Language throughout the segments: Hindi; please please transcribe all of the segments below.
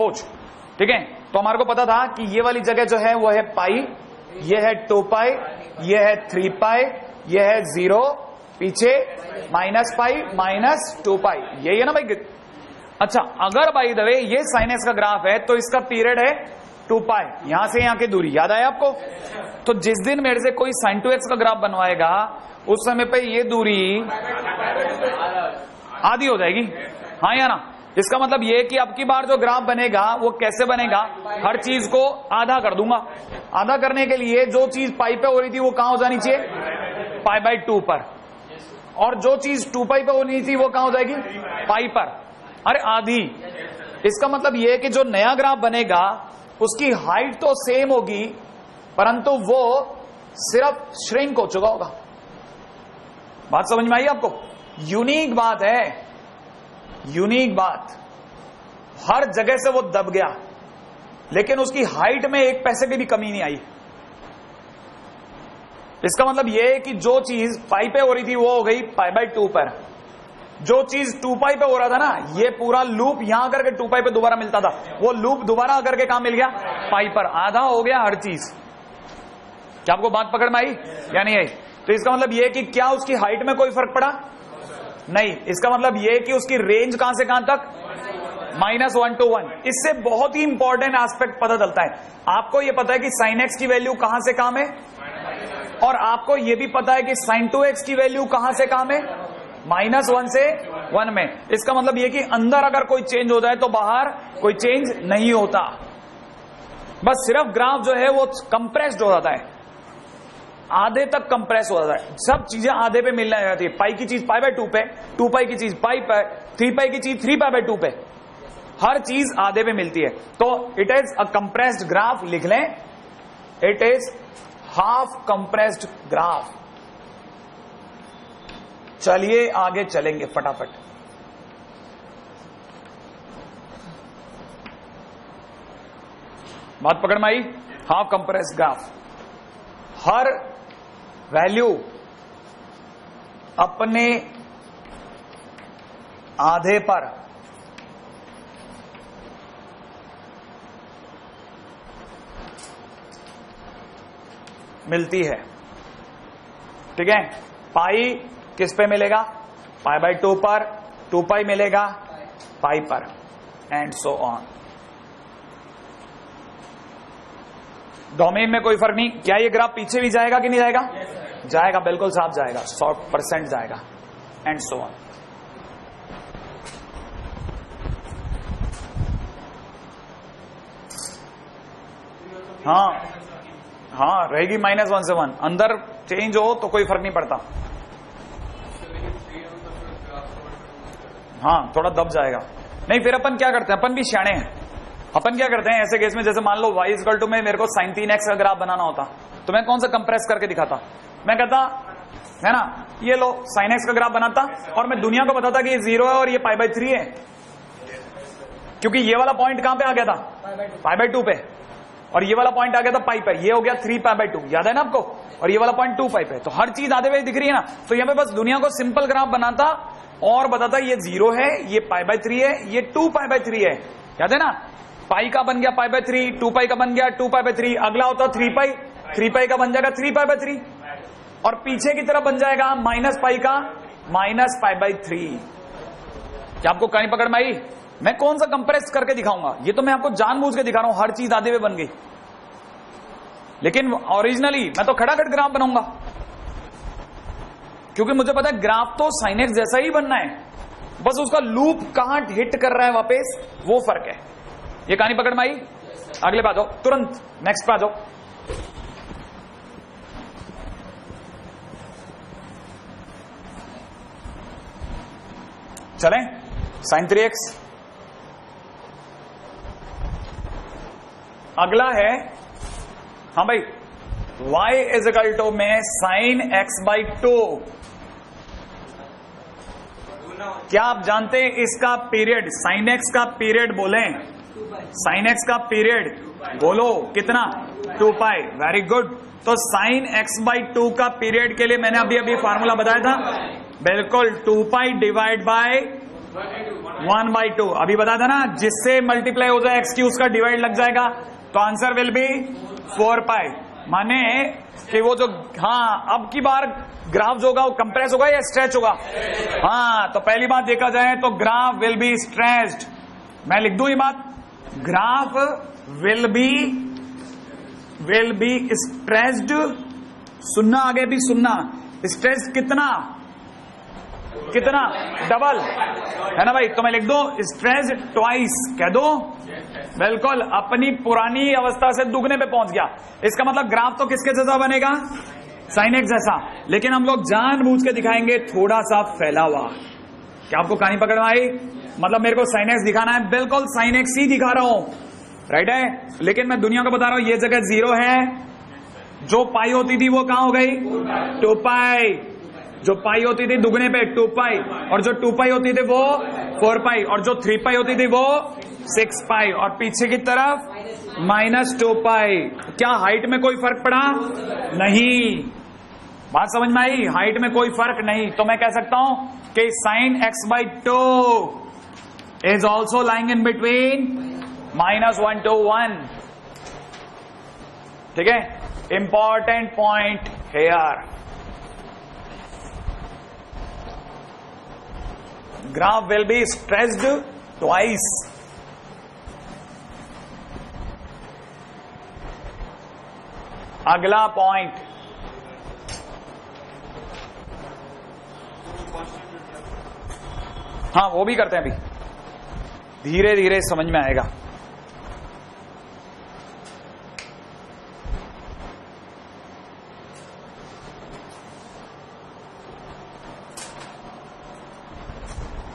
पूछ, ठीक है। तो हमारे को पता था कि ये वाली जगह जो है वो है पाई, ये है 2 पाई, ये है 3 पाई, ये है 0, पीछे माइनस पाई माइनस 2 पाई, यही है ना भाई। अच्छा, अगर बाय द वे ये साइन एक्स का ग्राफ है तो इसका पीरियड है 2 पाई, यहां से यहां की दूरी याद आया आपको। तो जिस दिन मेरे से कोई साइन 2x का ग्राफ बनवाएगा उस समय पे ये दूरी आधी हो जाएगी, हाँ या ना। इसका मतलब ये कि अब की बार जो ग्राफ बनेगा वो कैसे बनेगा, हर चीज को आधा कर दूंगा। आधा करने के लिए जो चीज पाई पे हो रही थी वो कहां हो जानी चाहिए, पाई बाय 2 पर, और जो चीज 2 पाई पे होनी थी वो कहां हो जाएगी, पाई पर। अरे आधी। इसका मतलब ये कि जो नया ग्राफ बनेगा उसकी हाइट तो सेम होगी परंतु वो सिर्फ श्रिंक हो चुका होगा। बात समझ में आई आपको? यूनिक बात है, यूनिक बात। हर जगह से वो दब गया लेकिन उसकी हाइट में 1 पैसे की भी कमी नहीं आई। इसका मतलब यह है कि जो चीज पाई पे हो रही थी वो हो गई पाई बाय 2 पर, जो चीज 2 पाई पे हो रहा था ना, ये पूरा लूप यहां आकर के 2 पाई पे दोबारा मिलता था, वो लूप दोबारा आकर के कहां मिल गया, पाई पर। आधा हो गया हर चीज। क्या आपको बात पकड़ में आई या नहीं आई? तो इसका मतलब यह कि क्या उसकी हाइट में कोई फर्क पड़ा? नहीं। इसका मतलब यह कि उसकी रेंज कहां से कहां तक, -1 to 1। इससे बहुत ही इंपॉर्टेंट एस्पेक्ट पता चलता है। आपको यह पता है कि साइन एक्स की वैल्यू कहां से कहां है, और आपको यह भी पता है कि साइन 2x की वैल्यू कहां से कहां है, -1 से 1 में। इसका मतलब यह कि अंदर अगर कोई चेंज हो जाए तो बाहर कोई चेंज नहीं होता, बस सिर्फ ग्राफ जो है वो कंप्रेस्ड हो जाता है, आधे तक कंप्रेस हो जाता है। सब चीजें आधे पे मिलने जाती है। पाई की चीज पाई बाय 2 पे, 2 पाई की चीज पाई पे, 3 पाई की चीज 3 पाई बाय 2 पे, हर चीज आधे पे मिलती है। तो it is a compressed graph, लिख लें, it is half compressed graph. चलिए आगे चलेंगे फटाफट। बात पकड़ में आई? हाफ कंप्रेस्ड ग्राफ, हर वैल्यू अपने आधे पर मिलती है, ठीक है। पाई किस पे मिलेगा, पाई बाय 2 पर, 2 पाई मिलेगा पाई पर, एंड सो ऑन। डोमेन में कोई फर्क नहीं। क्या ये ग्राफ पीछे भी जाएगा कि नहीं जाएगा? जाएगा, बिल्कुल साफ जाएगा, 100% जाएगा, एंड सो ऑन। हाँ हाँ, रहेगी -1 से 1। अंदर चेंज हो तो कोई फर्क नहीं पड़ता। हाँ, थोड़ा दब जाएगा। नहीं, फिर अपन क्या करते हैं, अपन भी सियाणे हैं। अपन क्या करते हैं ऐसे केस में, जैसे मान लो y में मेरे को sin 3x का ग्राफ बनाना होता तो मैं कौन सा कंप्रेस करके दिखाता? मैं कहता है ना, ये लो sin x का ग्राफ बनाता और मैं दुनिया को बताता कि ये 0 है और ये पाई बाय 3 है, क्योंकि ये वाला पॉइंट कहां पे आ गया था, पाई बाय 2 पे, और ये वाला पॉइंट आ गया था पाई पर, ये हो गया 3 पाई बाय 2, याद है ना आपको, और ये वाला पॉइंट 2 पाई पे। तो हर चीज आधे पे दिख रही है ना, तो यहां पे बस दुनिया को सिंपल ग्राफ बनाता और बताता ये 0 है, ये पाई बाय 3 है, ये 2 पाई बाय 3 है, याद है ना। पाई का बन गया पाई बाय 3, 2 पाई का बन गया 2 पाई बाय 3, अगला होता 3 पाई, 3 पाई का बन जाएगा 3 पाई बाय 3, और पीछे की तरफ बन जाएगा माइनस पाई का माइनस पाई बाय 3। क्या आपको कहानी पकड़ में आई? मैं कौन सा कंप्रेस करके दिखाऊंगा, ये तो मैं आपको जानबूझ के दिखा रहा हूं, हर चीज आधे में बन गई, लेकिन ओरिजिनली मैं तो खड़ाखड़ ग्राफ बनाऊंगा, क्योंकि मुझे पता है ग्राफ तो साइन एक्स जैसा ही बनना है, बस उसका लूप कहां हिट कर रहा है वापस, वो फर्क है। ये कहानी पकड़ में आई? अगले पे आ जाओ, तुरंत नेक्स्ट पे आ जाओ। चलें, sin 3x। अगला है, हाँ भाई, y इज इक्वल टू में sin x बाई 2। क्या आप जानते हैं इसका पीरियड, sin x का पीरियड बोलें, sin x का पीरियड बोलो कितना, 2 पाई। Very good. तो sin x बाई 2 का पीरियड के लिए मैंने अभी फार्मूला बताया था, बिल्कुल 2 पाई डिवाइड बाय 1/2। अभी बता था ना, जिससे मल्टीप्लाई हो जाए x की उसका डिवाइड लग जाएगा, तो आंसर विल बी 4 पाई। माने कि वो जो, हाँ अब की बार ग्राफ जो होगा वो कंप्रेस होगा या स्ट्रेच होगा? हाँ, तो पहली बात देखा जाए तो ग्राफ विल बी स्ट्रेच्ड। मैं लिख दूं ये बात, ग्राफ विल बी स्ट्रेच्ड। सुनना, आगे भी सुनना, स्ट्रेच कितना डबल है ना भाई? तो मैं लिख दो स्ट्रेच ट्वाइस, कह दो बिल्कुल, अपनी पुरानी अवस्था से दुगने पे पहुंच गया। इसका मतलब ग्राफ तो किसके जैसा बनेगा? साइन एक्स जैसा, लेकिन हम लोग जानबूझ के दिखाएंगे थोड़ा सा फैला हुआ। क्या आपको कहानी पकड़ में आई? मतलब मेरे को साइन एक्स दिखाना है, बिल्कुल साइन एक्स ही दिखा रहा हूं, राइट है, लेकिन मैं दुनिया को बता रहा हूं ये जगह 0 है, जो पाई होती थी वो कहां हो गई? 2 पाई। जो पाई होती थी दुगने पे 2 पाई, और जो 2 पाई होती थी वो 4 पाई, और जो 3 पाई होती थी वो 6 पाई, और पीछे की तरफ -2 पाई। क्या हाइट में कोई फर्क पड़ा? नहीं। बात समझ में आई? हाइट में कोई फर्क नहीं। तो मैं कह सकता हूं कि sin x/2 is also lying in between -1 to 1। ठीक है, important point here. Graph will be stretched twice. अगला पॉइंट, हाँ वो भी करते हैं, अभी धीरे धीरे समझ में आएगा।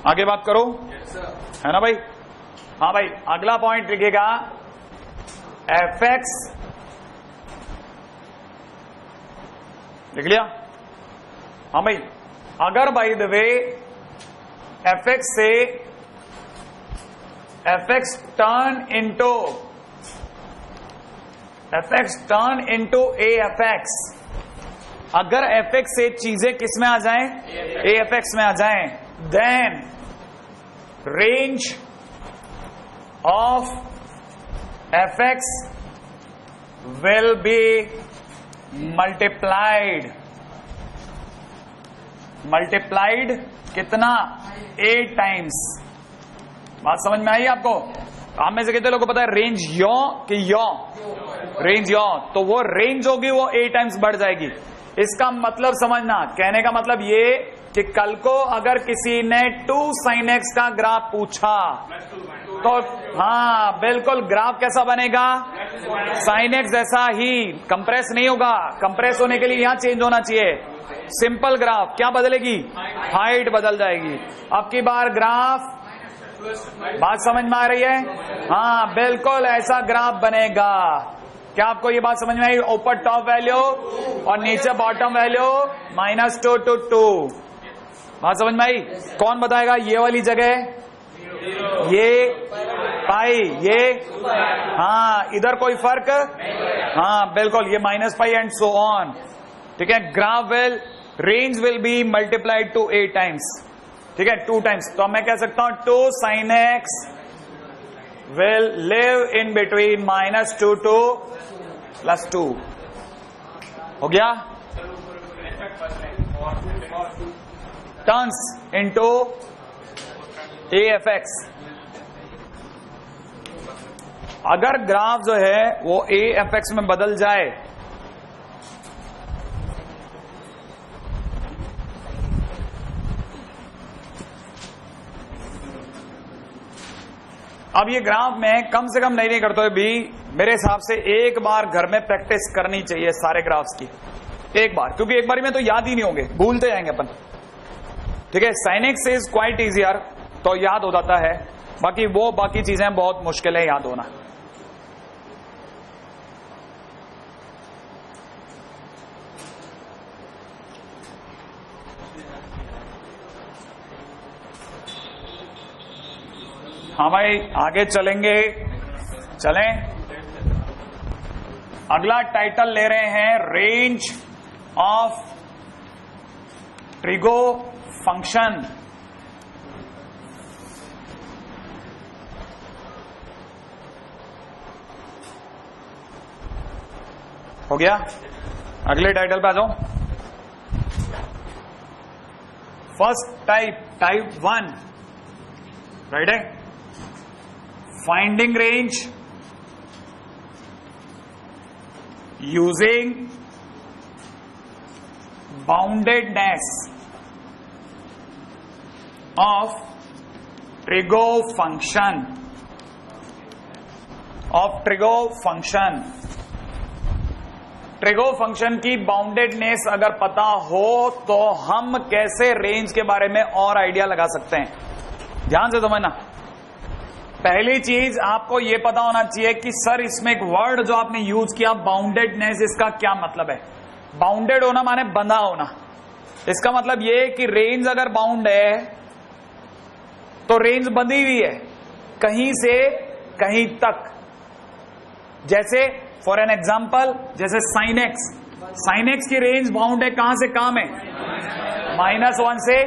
आगे बात करो, है ना भाई? हाँ भाई, अगला पॉइंट लिखिएगा fx, लिख लिया? हाँ भाई, अगर बाय द वे fx से fx टर्न इनटू afx, अगर fx से चीजें किस में आ जाएं? afx में आ जाएं, then range of fx will be multiplied कितना? 8 टाइम्स। बात समझ में आई आपको? आप में से कितने लोगों को पता है रेंज यो कि यो? रेंज यो, तो वो रेंज होगी वो 8 टाइम्स बढ़ जाएगी। इसका मतलब समझना, कहने का मतलब ये कि कल को अगर किसी ने 2 sin x का ग्राफ पूछा तो हाँ बिल्कुल, ग्राफ कैसा बनेगा? sin x जैसा ही, कंप्रेस नहीं होगा। कंप्रेस होने के लिए यहां चेंज होना चाहिए। सिंपल ग्राफ क्या बदलेगी? हाइट बदल जाएगी। अब की बार ग्राफ, बात समझ में आ रही है? हाँ बिल्कुल, ऐसा ग्राफ बनेगा। क्या आपको ये बात समझ में आई? ऊपर टॉप वैल्यू और नीचे बॉटम वैल्यू -2 to 2। बात समझ में आई? कौन बताएगा ये वाली जगह? ये पाई, ये हाँ, इधर कोई फर्क? हाँ बिल्कुल, ये -पाई एंड सो ऑन। ठीक है, graph range will be multiplied to 8 times. ठीक है, 2 टाइम्स। तो मैं कह सकता हूं 2 sin x will live in between -2 to +2। हो गया? Turns into afx। अगर ग्राफ जो है वो afx में बदल जाए, अब ये ग्राफ में कम से कम नहीं करते हुए भी मेरे हिसाब से एक बार घर में प्रैक्टिस करनी चाहिए सारे ग्राफ्स की, एक बार, क्योंकि एक बार में तो याद ही नहीं होंगे, भूलते जाएंगे अपन। ठीक है, sin x is quite easier, तो याद हो जाता है, बाकी चीजें बहुत मुश्किल है याद होना। हाँ भाई, आगे चलेंगे, चलें। अगला टाइटल ले रहे हैं रेंज ऑफ ट्रिगो फंक्शन। हो गया। अगले टाइटल पे आ जाओ। फर्स्ट टाइप 1 राइट है, finding range using boundedness of trigo function trigo function की बाउंडेडनेस अगर पता हो तो हम कैसे रेंज के बारे में और आइडिया लगा सकते हैं। ध्यान से समझना। पहली चीज आपको यह पता होना चाहिए कि सर इसमें एक वर्ड जो आपने यूज किया बाउंडेडनेस, इसका क्या मतलब है। बाउंडेड होना माने बंधा होना। इसका मतलब यह कि रेंज अगर बाउंड है तो रेंज बंधी हुई है कहीं से कहीं तक। जैसे फॉर एन एग्जाम्पल, जैसे साइन एक्स की रेंज बाउंड है कहां से कहां में, -1 से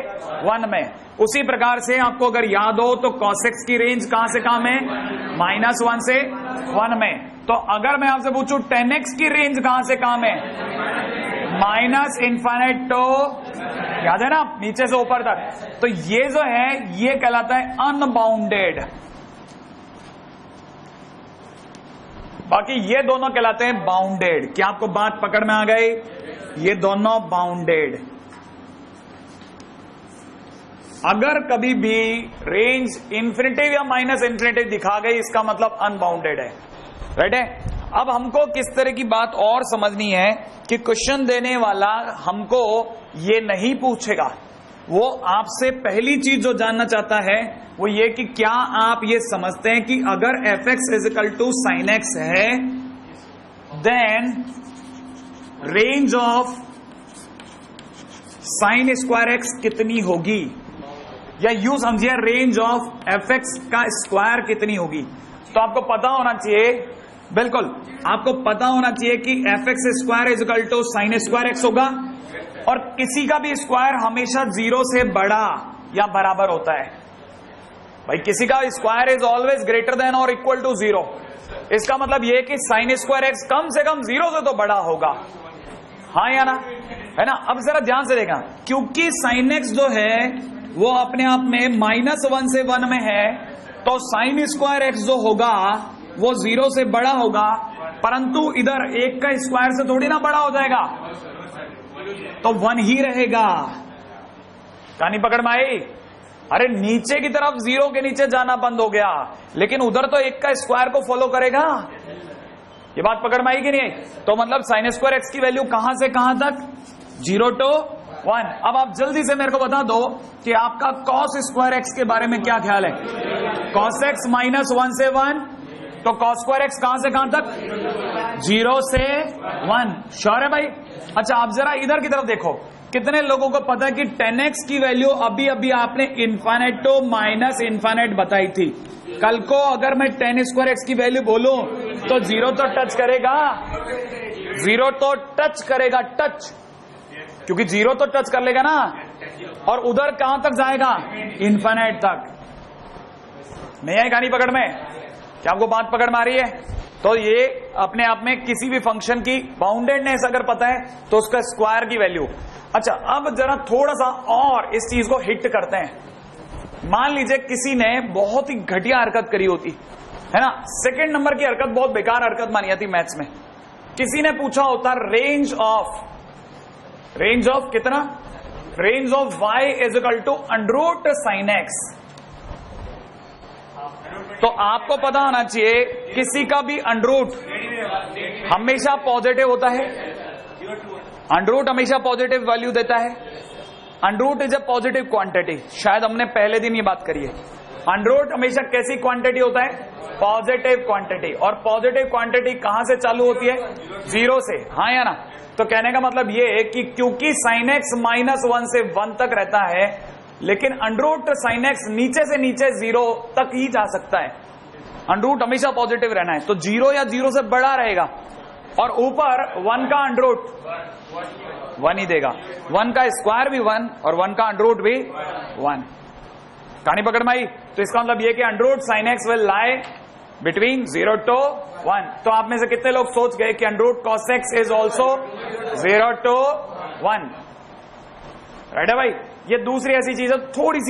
1 में। उसी प्रकार से आपको अगर याद हो तो cos x की रेंज कहां से कहां में, -1 से 1 में। तो अगर मैं आपसे पूछूं tan x की रेंज कहां से कहां में, -∞ तो याद है ना, नीचे से ऊपर तक। तो ये जो है ये कहलाता है अनबाउंडेड। बाकी ये दोनों कहलाते हैं बाउंडेड। क्या आपको बात पकड़ में आ गई? ये दोनों बाउंडेड। अगर कभी भी रेंज इन्फिनिटी या -∞ दिखा गई इसका मतलब अनबाउंडेड है, राइट है। अब हमको किस तरह की बात और समझनी है कि क्वेश्चन देने वाला हमको ये नहीं पूछेगा, वो आपसे पहली चीज जो जानना चाहता है वो ये कि क्या आप ये समझते हैं कि अगर f(x) = sin x है then range of sin square x कितनी होगी, या यूं समझिए रेंज ऑफ f(x) का स्क्वायर कितनी होगी। तो आपको पता होना चाहिए, बिल्कुल आपको पता होना चाहिए कि f(x) = sin स्क्वायर x होगा, और किसी का भी स्क्वायर हमेशा 0 से बड़ा या बराबर होता है। भाई किसी का square is always greater than और इक्वल टू 0। इसका मतलब यह कि sin स्क्वायर x कम से कम 0 से तो बड़ा होगा, हाँ या ना, है ना। अब जरा ध्यान से देखना, क्योंकि sin x जो है वो अपने आप में -1 से 1 में है, तो sin स्क्वायर x जो होगा वो 0 से बड़ा होगा, परंतु इधर 1 का स्क्वायर से थोड़ी ना बड़ा हो जाएगा, तो 1 ही रहेगा। कहानी पकड़ में आई? अरे नीचे की तरफ 0 के नीचे जाना बंद हो गया, लेकिन उधर तो 1 का स्क्वायर को फॉलो करेगा। ये बात पकड़ में आई कि नहीं? तो मतलब sin स्क्वायर x की वैल्यू कहां से कहां तक, 0 to 1। अब आप जल्दी से मेरे को बता दो कि आपका cos स्क्वायर x के बारे में क्या ख्याल है। cos x -1 से 1, तो cos स्क्वायर x कहां से कहां तक, 0 से 1। श्योर है भाई? अच्छा आप जरा इधर की तरफ देखो, कितने लोगों को पता है कि tan x की वैल्यू अभी अभी आपने इन्फाइनाइट टू -∞ बताई थी। कल को अगर मैं tan स्क्वायर x की वैल्यू बोलूं तो 0 तो टच करेगा, 0 तो टच करेगा, टच, क्योंकि 0 तो टच कर लेगा ना, और उधर कहां तक जाएगा, इन्फाइनाइट तक। नहीं आई कहानी पकड़ में? क्या आपको बात पकड़ में आ रही है? तो ये अपने आप में किसी भी फंक्शन की बाउंडेडनेस अगर पता है तो उसका स्क्वायर की वैल्यू। अच्छा अब जरा थोड़ा सा और इस चीज को हिट करते हैं। मान लीजिए किसी ने बहुत ही घटिया हरकत करी होती है ना, सेकंड नंबर की हरकत, बहुत बेकार हरकत मानी जाती मैथ्स में। किसी ने पूछा होता रेंज ऑफ कितना, range of y = √sin x। तो आपको पता होना चाहिए किसी का भी अंडरूट हमेशा पॉजिटिव होता है, अंडरूट हमेशा पॉजिटिव वैल्यू देता है। Under root is a positive quantity, शायद हमने पहले दिन ये बात करी है। अंडरूट हमेशा कैसी क्वांटिटी होता है, पॉजिटिव क्वांटिटी, और पॉजिटिव क्वांटिटी कहां से चालू होती है, 0 से, हाँ या ना। तो कहने का मतलब ये है कि क्योंकि sin x -1 से 1 तक रहता है, लेकिन अंडरूट sin x नीचे से नीचे 0 तक ही जा सकता है। अंडरूट हमेशा पॉजिटिव रहना है, तो 0 या 0 से बड़ा रहेगा, और ऊपर 1 का अंडरूट 1 ही देगा, 1 का स्क्वायर भी 1 और 1 का अंडरूट भी 1। कहानी पकड़ में आई? तो इसका मतलब यह कि under root sin x will lie between 0 to 1। तो आप में से कितने लोग सोच गए कि under cos x is also 0 to 1? Right है भाई। ये दूसरी ऐसी चीज है थोड़ी सी